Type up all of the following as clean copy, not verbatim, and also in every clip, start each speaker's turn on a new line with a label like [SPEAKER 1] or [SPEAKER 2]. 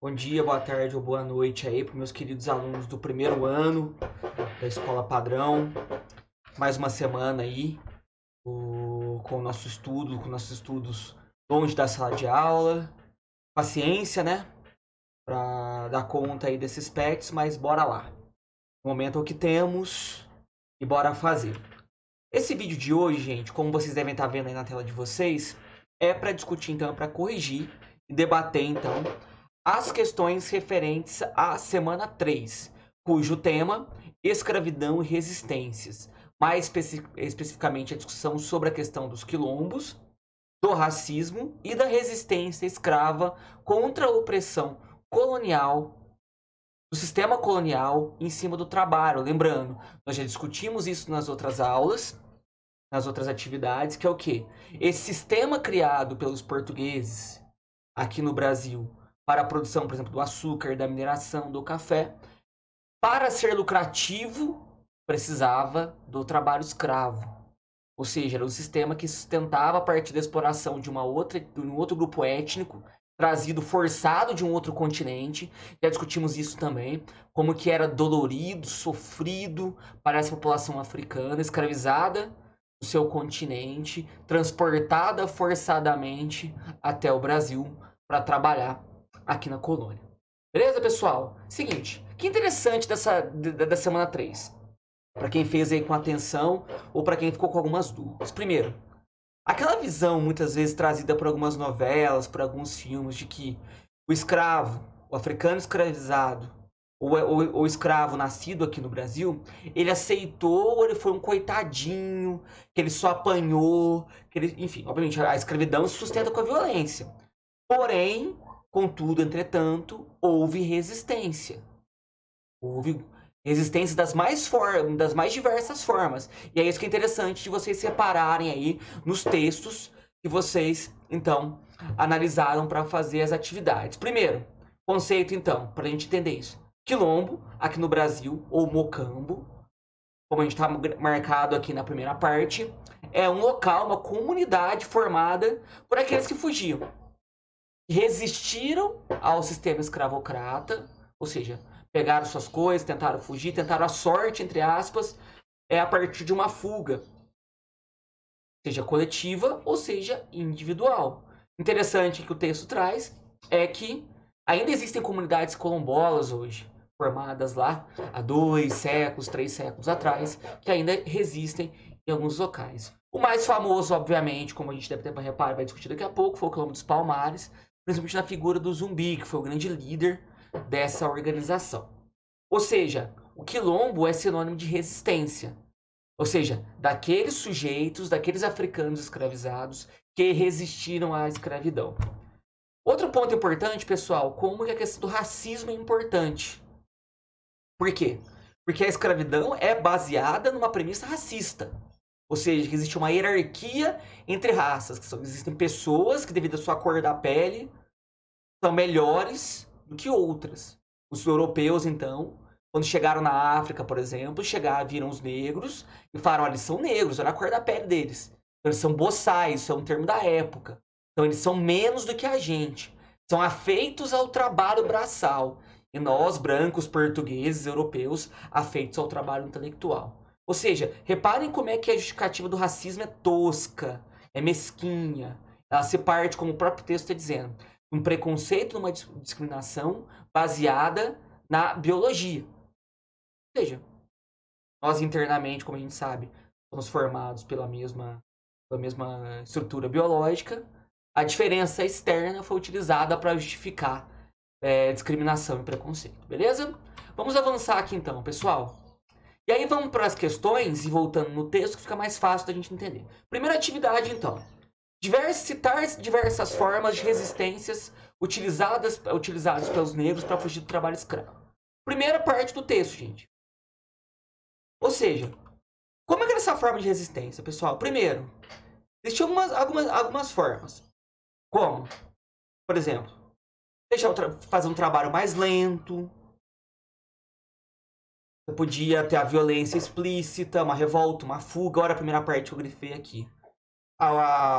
[SPEAKER 1] Bom dia, boa tarde ou boa noite aí para meus queridos alunos do primeiro ano da Escola Padrão. Mais uma semana aí com nossos estudos longe da sala de aula. Paciência, né? Para dar conta aí desses pets, mas bora lá. O momento é o que temos e bora fazer. Esse vídeo de hoje, gente, como vocês devem estar vendo aí na tela de vocês, é para discutir então, para corrigir e debater então as questões referentes à semana 3, cujo tema escravidão e resistências. Mais especificamente a discussão sobre a questão dos quilombos, do racismo e da resistência escrava contra a opressão colonial, do sistema colonial em cima do trabalho. Lembrando, nós já discutimos isso nas outras aulas, nas outras atividades, que é o quê? Esse sistema criado pelos portugueses aqui no Brasil para a produção, por exemplo, do açúcar, da mineração, do café, para ser lucrativo, precisava do trabalho escravo. Ou seja, era um sistema que sustentava a partir da exploração de um outro grupo étnico, trazido forçado de um outro continente. Já discutimos isso também, como que era dolorido, sofrido para essa população africana, escravizada no seu continente, transportada forçadamente até o Brasil para trabalhar aqui na colônia. Beleza, pessoal? Seguinte, que interessante da semana 3. Para quem fez aí com atenção ou para quem ficou com algumas dúvidas. Primeiro, aquela visão muitas vezes trazida por algumas novelas, por alguns filmes, de que o escravo, o africano escravizado, ou o escravo nascido aqui no Brasil, ele aceitou ou ele foi um coitadinho, que ele só apanhou, que ele, enfim, obviamente a escravidão se sustenta com a violência. Porém, contudo, entretanto, houve resistência. Houve resistência das mais diversas formas. E é isso que é interessante de vocês separarem aí nos textos que vocês, então, analisaram para fazer as atividades. Primeiro, conceito, então, para a gente entender isso. Quilombo, aqui no Brasil, ou mocambo, como a gente está marcado aqui na primeira parte, é um local, uma comunidade formada por aqueles que fugiam. Resistiram ao sistema escravocrata, ou seja, pegaram suas coisas, tentaram fugir, tentaram a sorte, entre aspas, a partir de uma fuga, seja coletiva ou seja individual. Interessante que o texto traz é que ainda existem comunidades quilombolas hoje, formadas lá há 2 séculos, 3 séculos atrás, que ainda resistem em alguns locais. O mais famoso, obviamente, como a gente deve ter para reparar, vai discutir daqui a pouco, foi o Quilombo dos Palmares, principalmente na figura do Zumbi, que foi o grande líder dessa organização. Ou seja, o quilombo é sinônimo de resistência. Ou seja, daqueles sujeitos, daqueles africanos escravizados que resistiram à escravidão. Outro ponto importante, pessoal, como que a questão do racismo é importante. Por quê? Porque a escravidão é baseada numa premissa racista. Ou seja, que existe uma hierarquia entre raças. Existem pessoas que, devido à sua cor da pele, são melhores do que outras. Os europeus, então, quando chegaram na África, por exemplo, viram os negros e falaram: olha, eles são negros, olha a cor da pele deles. Então, eles são boçais, isso é um termo da época. Então, eles são menos do que a gente. São afeitos ao trabalho braçal. E nós, brancos, portugueses, europeus, afeitos ao trabalho intelectual. Ou seja, reparem como é que a justificativa do racismo é tosca, é mesquinha. Ela se parte, como o próprio texto está dizendo, um preconceito, numa discriminação baseada na biologia. Ou seja, nós internamente, como a gente sabe, somos formados pela mesma estrutura biológica. A diferença externa foi utilizada para justificar discriminação e preconceito. Beleza? Vamos avançar aqui então, pessoal. E aí vamos para as questões, e voltando no texto, que fica mais fácil da gente entender. Primeira atividade, então. Citar diversas formas de resistências utilizadas pelos negros para fugir do trabalho escravo. Primeira parte do texto, gente. Ou seja, como é que era essa forma de resistência, pessoal? Primeiro, existiam algumas formas. Como? Por exemplo, fazer um trabalho mais lento. Você podia ter a violência explícita, uma revolta, uma fuga. Olha a primeira parte que eu grifei aqui.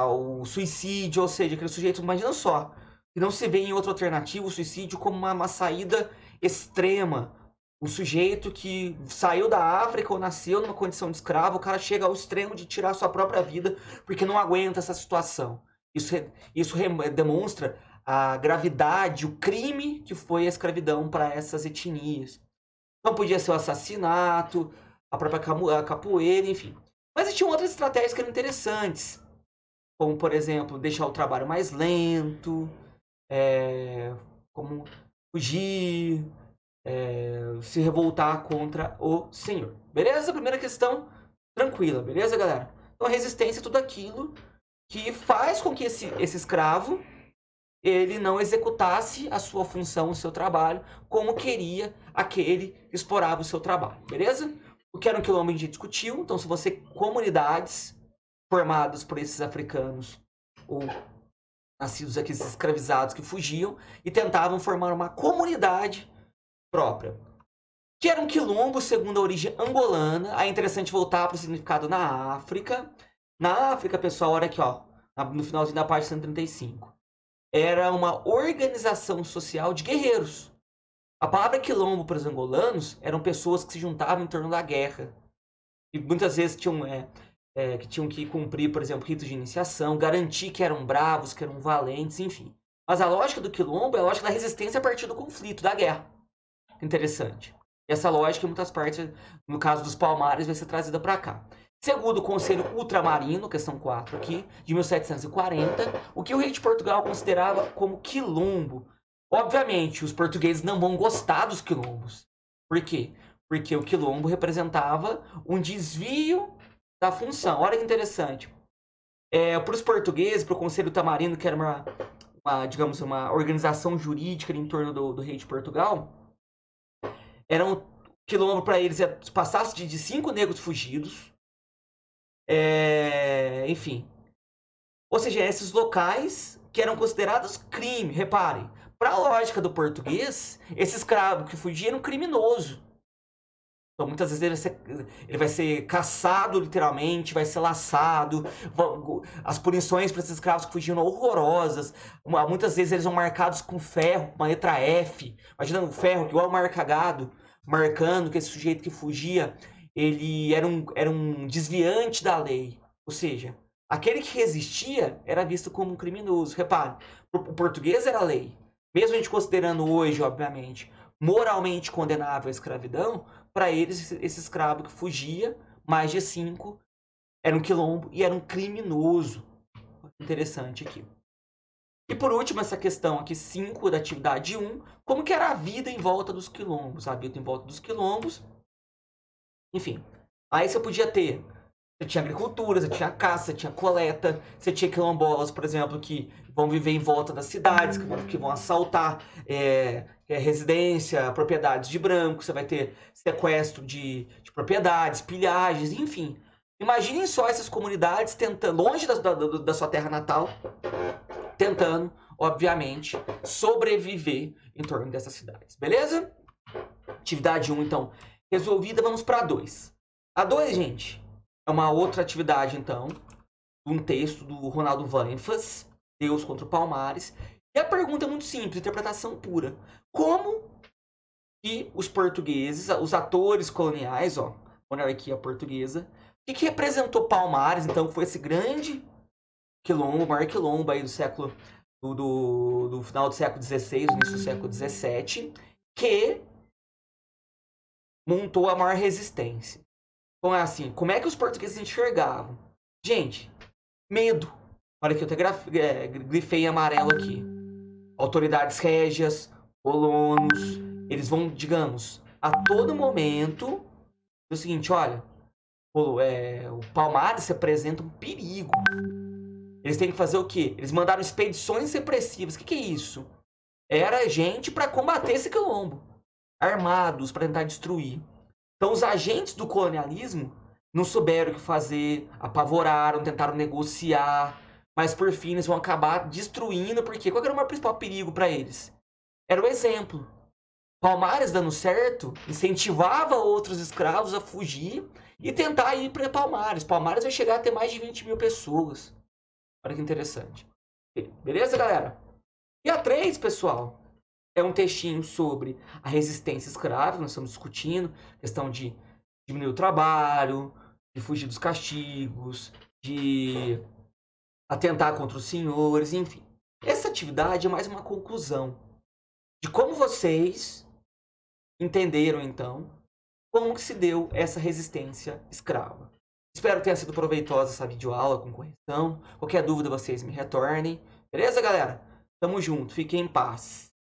[SPEAKER 1] O suicídio, ou seja, aquele sujeito, imagina só, E não se vê em outra alternativa o suicídio como uma saída extrema. O sujeito que saiu da África ou nasceu numa condição de escravo, o cara chega ao extremo de tirar sua própria vida porque não aguenta essa situação. Isso demonstra a gravidade, o crime que foi a escravidão para essas etnias. Não podia ser o assassinato, a própria capoeira, enfim. Mas tinham outras estratégias que eram interessantes, como, por exemplo, deixar o trabalho mais lento, como fugir, se revoltar contra o senhor. Beleza? Primeira questão, tranquila, beleza, galera? Então, a resistência é tudo aquilo que faz com que esse escravo ele não executasse a sua função, o seu trabalho, como queria aquele que explorava o seu trabalho, beleza? O que era um quilombo a gente discutiu, então se você comunidades formadas por esses africanos ou nascidos aqui, esses escravizados que fugiam e tentavam formar uma comunidade própria. Que era um quilombo segundo a origem angolana. Aí é interessante voltar para o significado na África. Na África, pessoal, olha aqui, ó, no finalzinho da página 135. Era uma organização social de guerreiros. A palavra quilombo para os angolanos eram pessoas que se juntavam em torno da guerra. E muitas vezes que tinham que cumprir, por exemplo, ritos de iniciação, garantir que eram bravos, que eram valentes, enfim. Mas a lógica do quilombo é a lógica da resistência a partir do conflito, da guerra. Interessante. E essa lógica, em muitas partes, no caso dos Palmares, vai ser trazida para cá. Segundo o Conselho Ultramarino, questão 4 aqui, de 1740, o que o rei de Portugal considerava como quilombo. Obviamente, os portugueses não vão gostar dos quilombos. Por quê? Porque o quilombo representava um desvio da função. Olha que interessante. Para os portugueses, para o Conselho Ultramarino, que era digamos, uma organização jurídica em torno do rei de Portugal, era um quilombo para eles passasse de 5 negros fugidos. Enfim. Ou seja, esses locais que eram considerados crime. Reparem, para a lógica do português, esse escravo que fugia era um criminoso. Então, muitas vezes ele vai ser caçado, literalmente, vai ser laçado. As punições para esses escravos que fugiam eram horrorosas. Muitas vezes eles são marcados com ferro, com uma letra F. Imagina o ferro, igual marcagado, marcando que esse sujeito que fugia, ele era um desviante da lei. Ou seja, aquele que resistia era visto como um criminoso. Repare, o português era lei. Mesmo a gente considerando hoje, obviamente, moralmente condenável a escravidão, para eles, esse escravo que fugia, mais de 5, era um quilombo e era um criminoso. Interessante aqui. E por último, essa questão aqui, 5 da atividade 1, como que era a vida em volta dos quilombos? A vida em volta dos quilombos. Enfim, aí você podia ter, você tinha agricultura, você tinha caça, você tinha coleta, você tinha quilombolas, por exemplo, que vão viver em volta das cidades, que vão assaltar residência, propriedades de branco, você vai ter sequestro de propriedades, pilhagens, enfim. Imaginem só essas comunidades tentando, longe da sua terra natal, tentando, obviamente, sobreviver em torno dessas cidades. Beleza? Atividade 1, então, resolvida. Vamos para a 2. A 2, gente, é uma outra atividade, então, um texto do Ronaldo Vanfas, Deus contra o Palmares. E a pergunta é muito simples, interpretação pura. Como que os portugueses, os atores coloniais, ó, monarquia portuguesa, o que representou Palmares, então, foi esse grande quilombo, maior quilombo aí do século, do final do século XVI, início do século XVII, que montou a maior resistência. Então é assim, como é que os portugueses enxergavam? Gente, medo. Olha aqui, eu até grifei em amarelo aqui. Autoridades régias, colonos, eles vão, digamos, a todo momento, o seguinte, olha, o Palmares representa um perigo. Eles têm que fazer o quê? Eles mandaram expedições repressivas. O que é isso? Era gente para combater esse quilombo. Armados para tentar destruir. Então os agentes do colonialismo não souberam o que fazer, apavoraram, tentaram negociar, mas por fim eles vão acabar destruindo, porque qual era o maior principal perigo para eles? Era o exemplo. Palmares dando certo, incentivava outros escravos a fugir e tentar ir para Palmares. Palmares vai chegar a ter mais de 20 mil pessoas. Olha que interessante. Beleza, galera? E a 3, pessoal, é um textinho sobre a resistência escrava. Nós estamos discutindo questão de diminuir o trabalho, de fugir dos castigos, de atentar contra os senhores, enfim. Essa atividade é mais uma conclusão de como vocês entenderam, então, como que se deu essa resistência escrava. Espero que tenha sido proveitosa essa videoaula com correção. Qualquer dúvida, vocês me retornem. Beleza, galera? Tamo junto. Fiquem em paz.